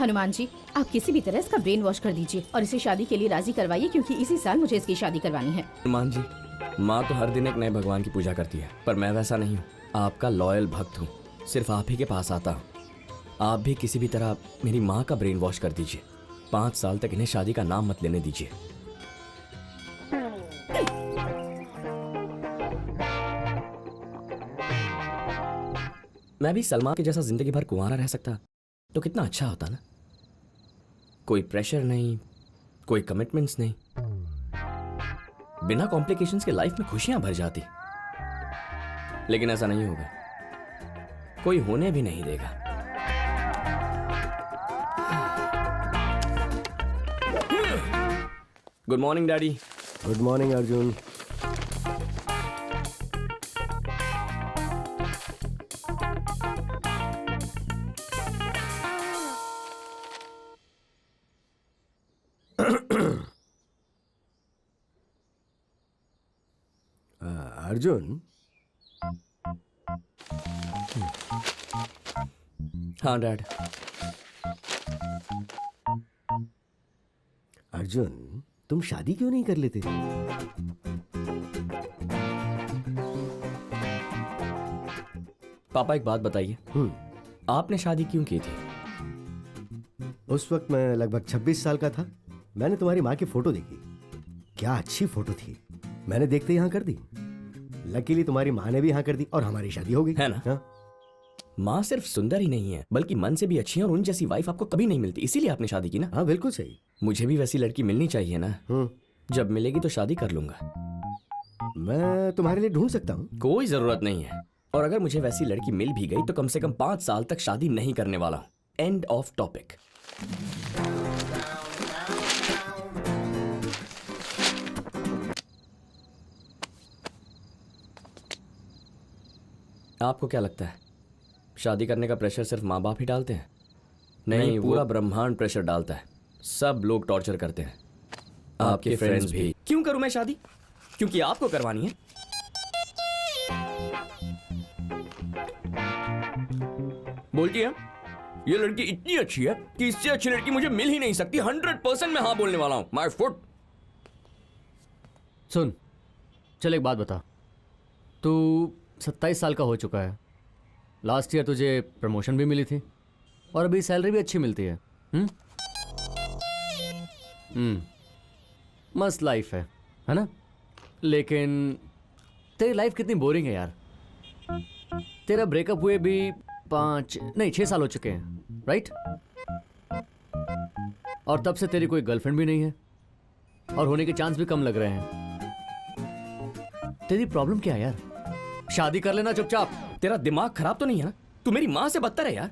हनुमान जी, आप किसी भी तरह इसका ब्रेन वॉश कर दीजिए और इसे शादी के लिए राजी करवाइए, क्योंकि इसी साल मुझे इसकी शादी करवानी है। हनुमान जी, माँ तो हर दिन एक नए भगवान की पूजा करती है, पर मैं वैसा नहीं हूँ। आपका लॉयल भक्त हूँ, सिर्फ आप ही के पास आता हूँ। आप भी किसी भी तरह मेरी माँ का ब्रेन वॉश कर दीजिए। 5 साल तक इन्हें शादी का नाम मत लेने दीजिए। मैं भी सलमान के जैसा जिंदगी भर कुंवारा रह सकता तो कितना अच्छा होता ना। कोई प्रेशर नहीं, कोई कमिटमेंट्स नहीं, बिना कॉम्प्लिकेशंस के लाइफ में खुशियां भर जाती। लेकिन ऐसा नहीं होगा, कोई होने भी नहीं देगा। Good morning daddy. Good morning Arjun. Arjun. हाँ डैड। अर्जुन, तुम शादी क्यों नहीं कर लेते? पापा एक बात बताइए, आपने शादी क्यों की थी? उस वक्त मैं लगभग 26 साल का था। मैंने तुम्हारी माँ की फोटो देखी, क्या अच्छी फोटो थी। मैंने देखते यहाँ कर दी। लकीली तुम्हारी माँ ने भी यहाँ कर दी और हमारी शादी हो गई, है ना? हाँ? माँ सिर्फ सुंदर ही नहीं है, बल्कि मन से भी अच्छी है, और उन जैसी वाइफ आपको कभी नहीं मिलती, इसीलिए आपने शादी की ना। हाँ बिल्कुल सही। मुझे भी वैसी लड़की मिलनी चाहिए ना। जब मिलेगी तो शादी कर लूंगा। मैं तुम्हारे लिए ढूंढ सकता हूँ। कोई जरूरत नहीं है, और अगर मुझे वैसी लड़की मिल भी गई तो कम से कम 5 साल तक शादी नहीं करने वाला हूँ। End of topic. आपको क्या लगता है, शादी करने का प्रेशर सिर्फ माँ बाप ही डालते हैं? नहीं, पूरा ब्रह्मांड प्रेशर डालता है। सब लोग टॉर्चर करते हैं, आपके फ्रेंड्स भी। क्यों करूं मैं शादी? क्योंकि आपको करवानी है। बोलती है ये लड़की इतनी अच्छी है कि इससे अच्छी लड़की मुझे मिल ही नहीं सकती। 100% मैं हाँ बोलने वाला हूं। My foot. सुन, चल एक बात बता। तू 27 साल का हो चुका है। लास्ट ईयर तुझे प्रमोशन भी मिली थी और अभी सैलरी भी अच्छी मिलती है। मस्त लाइफ है ना? लेकिन तेरी लाइफ कितनी बोरिंग है यार। तेरा ब्रेकअप हुए भी 6 साल हो चुके हैं, राइट? और तब से तेरी कोई गर्लफ्रेंड भी नहीं है और होने के चांस भी कम लग रहे हैं। तेरी प्रॉब्लम क्या है यार? शादी कर लेना चुपचाप। तेरा दिमाग खराब तो नहीं है ना? तू मेरी मां से बदतर है यार।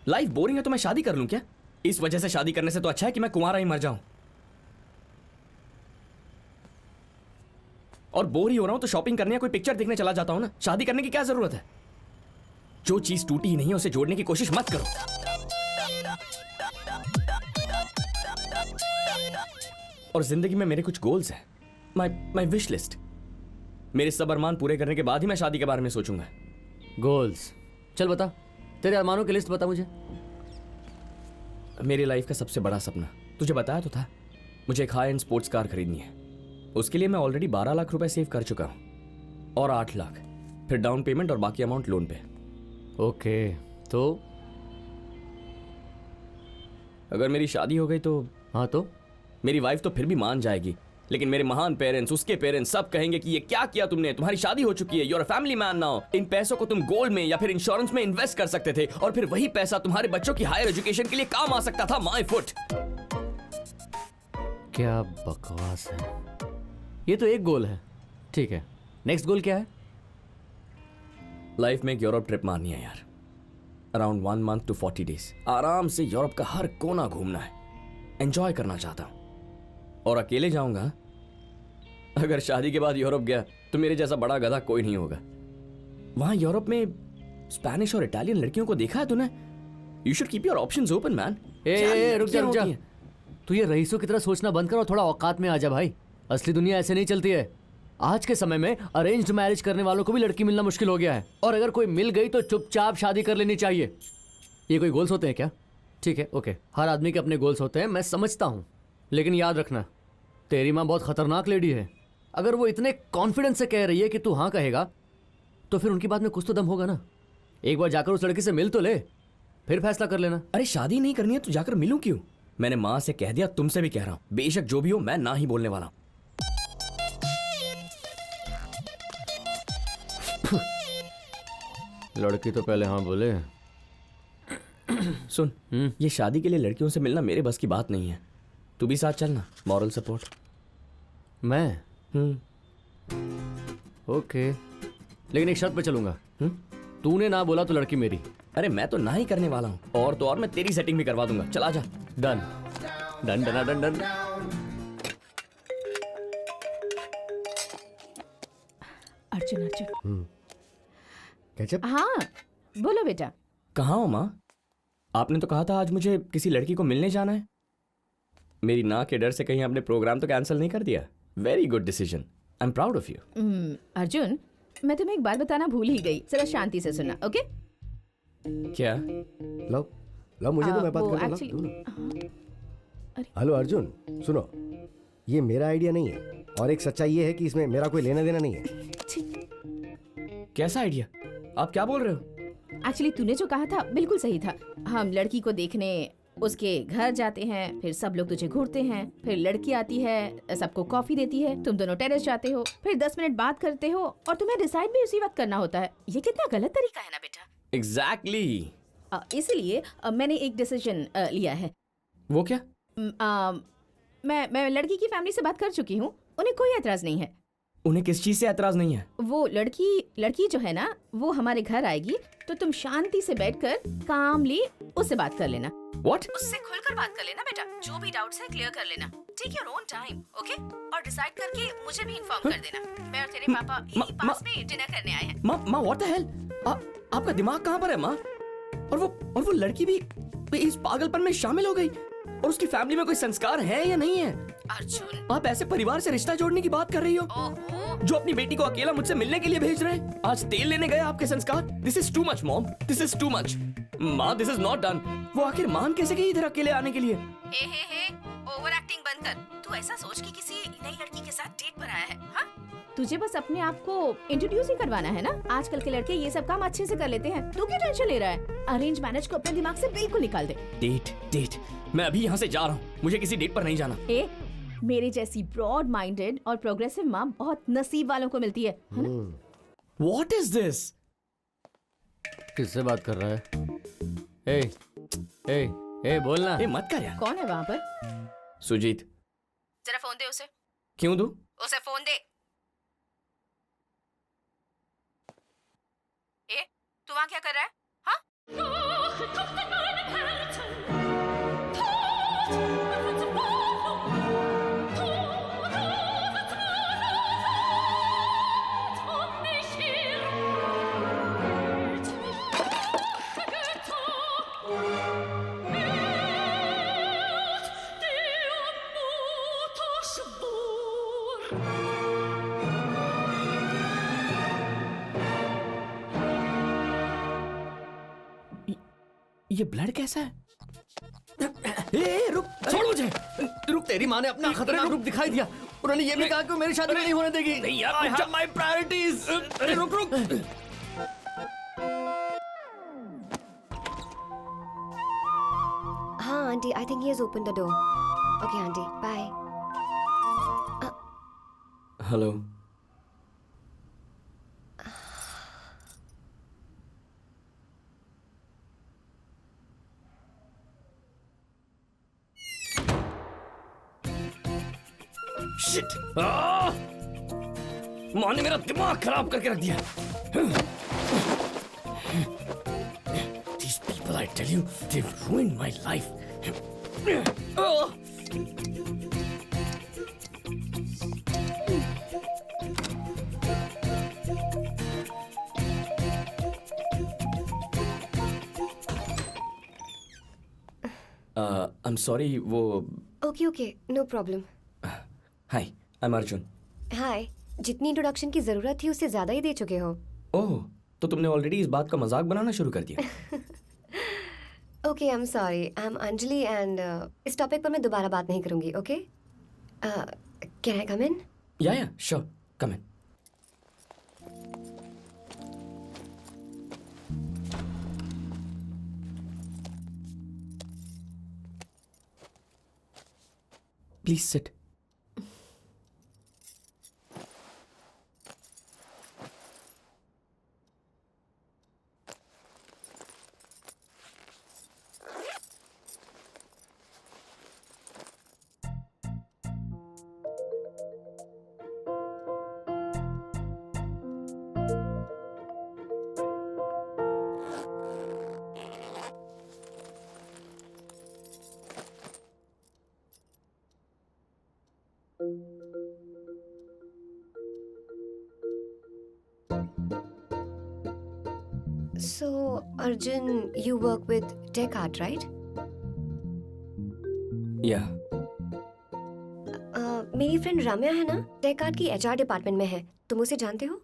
लाइफ बोरिंग है तो मैं शादी कर लूं क्या? इस वजह से शादी करने से तो अच्छा है कि मैं कुंवारा ही मर जाऊं। और बोर ही हो रहा हूं तो शॉपिंग करने या कोई पिक्चर देखने चला जाता हूं ना। शादी करने की क्या जरूरत है? जो चीज टूटी ही नहीं है उसे जोड़ने की कोशिश मत करो। और जिंदगी में मेरे कुछ गोल्स हैं, माय विश लिस्ट। मेरे सब अरमान पूरे करने के बाद ही मैं शादी के बारे में सोचूंगा। गोल्स? चल बता, तेरे अरमानों की लिस्ट बता मुझे। मेरी लाइफ का सबसे बड़ा सपना तुझे बताया तो था, मुझे एक हाई एंड स्पोर्ट्स कार खरीदनी है। उसके लिए मैं ऑलरेडी 12 लाख रुपए सेव कर चुका हूं, और 8 लाख फिर डाउन पेमेंट और बाकी अमाउंट लोन पे। ओके, तो अगर मेरी शादी हो गई तो? हाँ तो मेरी वाइफ तो फिर भी मान जाएगी, लेकिन मेरे महान पेरेंट्स, उसके पेरेंट्स सब कहेंगे कि ये क्या किया तुमने, तुम्हारी शादी हो चुकी है, you are a family man now. इन पैसों को तुम गोल्ड में या फिर इंश्योरेंस में इन्वेस्ट कर सकते थे, और फिर वही पैसा तुम्हारे बच्चों की हायर एजुकेशन के लिए काम आ सकता था। My foot. क्या बकवास है। ये तो एक गोल है, ठीक है। नेक्स्ट गोल क्या है? लाइफ में एक यूरोप ट्रिप मारनी है यार। Around 1 month to 40 days। आराम से यूरोप का हर कोना घूमना है, एंजॉय करना चाहता हूं। और अकेले जाऊंगा। अगर शादी के बाद यूरोप गया तो मेरे जैसा बड़ा गधा कोई नहीं होगा। वहां यूरोप में स्पेनिश और इटालियन लड़कियों को देखा है तूने? You should keep your options open man. रुक जा। तू ये रईसों की तरह सोचना बंद कर और थोड़ा औकात में आ जा भाई। असली दुनिया ऐसे नहीं चलती है। आज के समय में अरेंज्ड मैरिज करने वालों को भी लड़की मिलना मुश्किल हो गया है, और अगर कोई मिल गई तो चुपचाप शादी कर लेनी चाहिए। ये कोई गोल्स होते हैं क्या? ठीक है, ओके, हर आदमी के अपने गोल्स होते हैं, मैं समझता हूँ, लेकिन याद रखना तेरी माँ बहुत खतरनाक लेडी है। अगर वो इतने कॉन्फिडेंस से कह रही है कि तू हाँ कहेगा तो फिर उनकी बात में कुछ तो दम होगा ना। एक बार जाकर उस लड़की से मिल तो ले, फिर फैसला कर लेना। अरे शादी नहीं करनी है तो जाकर मिलूं क्यों? मैंने माँ से कह दिया, तुमसे भी कह रहा हूँ, बेशक जो भी हो मैं ना ही बोलने वाला हूँ। लड़की तो पहले हाँ बोले। सुन, ये शादी के लिए लड़कियों से मिलना मेरे बस की बात नहीं है। तू भी साथ चलना, मॉरल सपोर्ट। मैं ओके, लेकिन एक शर्त पे चलूंगा। तूने ना बोला तो लड़की मेरी। अरे मैं तो ना ही करने वाला हूँ, और तो और मैं तेरी सेटिंग भी करवा दूंगा। चला जा। Done done done done done. Arjun Arjun. Catch up? हाँ बोलो बेटा। कहाँ हो माँ? आपने तो कहा था आज मुझे किसी लड़की को मिलने जाना है। मेरी ना के डर से कहीं आपने प्रोग्राम तो कैंसिल नहीं कर दिया? Very good decision, I am proud of you. Arjun, मैं तुम्हें एक बात बताना भूल ही गई, जरा शांति से सुनना, ओके? क्या? लो लो, मुझे तो मैं बात वो करता हूँ, actually- लो, लो। हेलो अर्जुन, सुनो, ये मेरा आइडिया नहीं है, और एक सच्चाई ये है कि इसमें मेरा कोई लेना देना नहीं है। कैसा आइडिया? आप क्या बोल रहे हो? एक्चुअली तूने जो कहा था बिल्कुल सही था। हम लड़की को देखने उसके घर जाते हैं, फिर सब लोग तुझे घूरते हैं, फिर लड़की आती है, सबको कॉफी देती है, तुम दोनों टेरेस जाते हो, फिर 10 मिनट बात करते हो, और तुम्हें डिसाइड भी उसी वक्त करना होता है। ये कितना गलत तरीका है ना बेटा। एग्जैक्टली। इसलिए मैंने एक डिसीजन लिया है। वो क्या? मैं लड़की की फैमिली से बात कर चुकी हूँ, उन्हें कोई एतराज नहीं है। उन्हें किस चीज से एतराज नहीं है? वो लड़की जो है ना, वो हमारे घर आएगी तो तुम शांति से बैठकर कामली उससे बात कर लेना। What? उससे खुलकर बात कर लेना बेटा, जो भी डाउट्स है क्लियर कर लेना। Take your own time, okay? और डिसाइड करके मुझे भी इन्फॉर्म कर देना। मैं और तेरे पापा यही पास में डिनर करने आए हैं। माँ व्हाट द हेल? आपका दिमाग कहाँ पर है माँ? और वो लड़की भी इस पागलपन में शामिल हो गई, और उसकी फैमिली में कोई संस्कार है या नहीं है? अर्जुन, आप ऐसे परिवार से रिश्ता जोड़ने की बात कर रही हो, ओहो, जो अपनी बेटी को अकेला मुझसे मिलने के लिए भेज रहे हैं। आज तेल लेने गए आपके संस्कार। This is too much mom, this is too much. माँ दिस इज नॉट डन। वो आखिर मान कैसे गई इधर अकेले आने के लिए? हे ओवर एक्टिंग बंद कर। तू ऐसा सोच कि किसी नई लड़की के साथ डेट पर आया है। हाँ, तुझे बस अपने आप को इंट्रोड्यूस ही करवाना है ना। आजकल के लड़के ये सब काम अच्छे से कर लेते हैं, तू क्यों टेंशन ले रहा है? अरेंज मैरिज को अपने दिमाग से बिल्कुल निकाल दे। डेट? मैं अभी यहाँ से जा रहा हूँ, मुझे किसी डेट पर नहीं जाना। मेरे जैसी ब्रॉड माइंडेड और प्रोग्रेसिव माँ बहुत नसीब वालों को मिलती है ना? What is this? किससे बात कर रहा है? ए बोलना। ए मत कर यार। कौन है वहाँ पर? सुजीत। जरा फोन दे उसे। क्यों दूं? उसे फोन दे। तू वहाँ क्या कर रहा है? हाँ? ये ब्लड कैसा है? ए रुक, छोड़ मुझे। रुक, तेरी माँ ने अपना खतरनाक रूप दिखाई दिया। उन्होंने ये भी कहा कि वो मेरी शादी नहीं होने देगी। नहीं यार, I have my priorities। अरे रुक। हाँ aunty, I think he has open the door. Okay aunty, bye. Hello. Shit! माँ ने मेरा दिमाग खराब करके रख दिया। These people, I tell you, they've ruined my life. I'm sorry, वो okay, no problem. Hi, I'm Arjun. Hi, जितनी इंट्रोडक्शन की जरूरत थी उससे ज्यादा ही दे चुके हो। ओह, तो तुमने ऑलरेडी इस बात का मजाक बनाना शुरू कर दिया। Okay, I am sorry, I am Anjali and इस टॉपिक पर मैं दोबारा बात नहीं करूंगी। ओके, कैन आई कम इन? या sure, come in. Please sit. So, Arjun, you work with Descartes, right? या मेरी फ्रेंड राम्या है ना, Descartes की HR डिपार्टमेंट में है। तुम उसे जानते हो?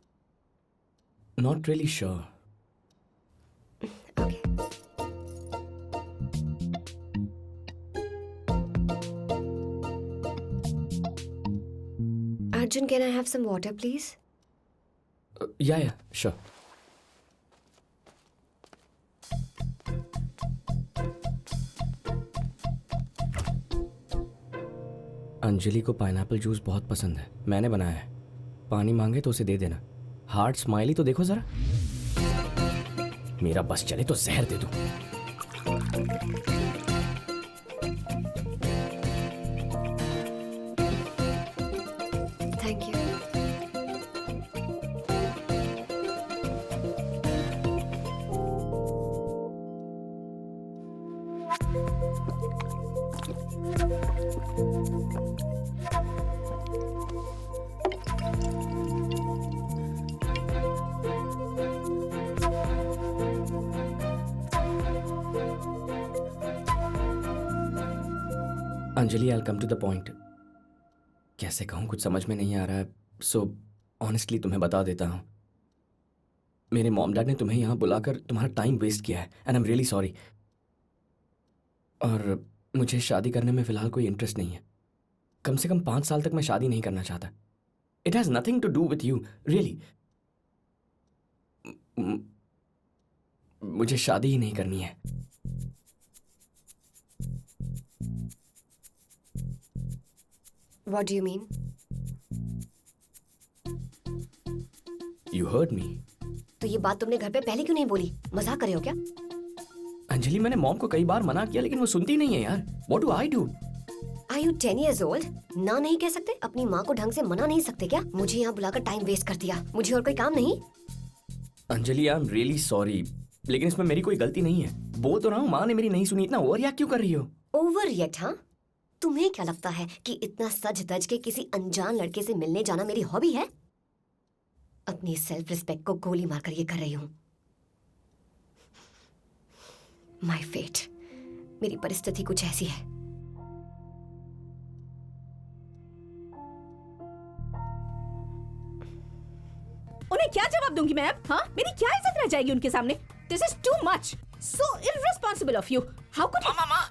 Not really sure. Okay. Arjun, can I have some water, please? या श्योर। अंजलि को पाइनएप्पल जूस बहुत पसंद है, मैंने बनाया है। पानी मांगे तो उसे दे देना। हार्ट स्माइली तो देखो जरा। मेरा बस चले तो जहर दे दूं। Thank you. Anjali, I come to the point. कैसे कहूँ, कुछ समझ में नहीं आ रहा है। सो ऑनेस्टली तुम्हें बता देता हूँ, मेरे मॉम डैड ने तुम्हें यहाँ बुलाकर तुम्हारा टाइम वेस्ट किया है and I am really sorry. और मुझे शादी करने में फ़िलहाल कोई इंटरेस्ट नहीं है। कम से कम 5 साल तक मैं शादी नहीं करना चाहता। It has nothing to do with you, really. मुझे शादी ही नहीं करनी है। What do you mean? You heard me. तो ये बात तुमने घर पे पहले क्यों नहीं बोली? मजाक कर रहे हो क्या? अंजलि, मैंने मॉम को कई बार मना किया लेकिन वो सुनती नहीं है यार। What do I do? Are you 10 years old? ना नहीं कह सकते? अपनी माँ को ढंग से मना नहीं सकते क्या? मुझे यहाँ बुलाकर टाइम वेस्ट कर दिया। मुझे और कोई काम नहीं? Anjali, I am really sorry, लेकिन इसमें मेरी कोई गलती नहीं है। बोल तो रहा हूँ, माँ ने मेरी नहीं सुनी। इतना ओवर रिएक्ट क्यों कर रही हो? Over react? हाँ, तुम्हें क्या लगता है कि इतना सज धज के किसी अनजान लड़के से मिलने जाना मेरी हॉबी है? अपनी सेल्फ रिस्पेक्ट को गोली मारकर ये कर रही हूँ। माय फेट, मेरी परिस्थिति कुछ ऐसी है। उन्हें क्या जवाब दूंगी मैं अब? हाँ, मेरी क्या इज्जत रह जाएगी उनके सामने? This is too much, so irresponsible of you. How could mama,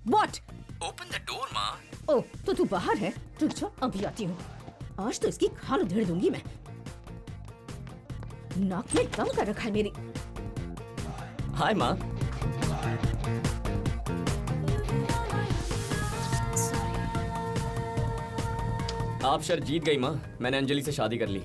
what? Open the door माँ। ओह, तो तू बाहर है? रुक जा, अभी आती हूँ। आज तो इसकी खाल उधेड़ दूंगी मैं। नाक में दम कर रखा है मेरी। हाय माँ। आप शर जीत गई माँ, मैंने अंजलि से शादी कर ली।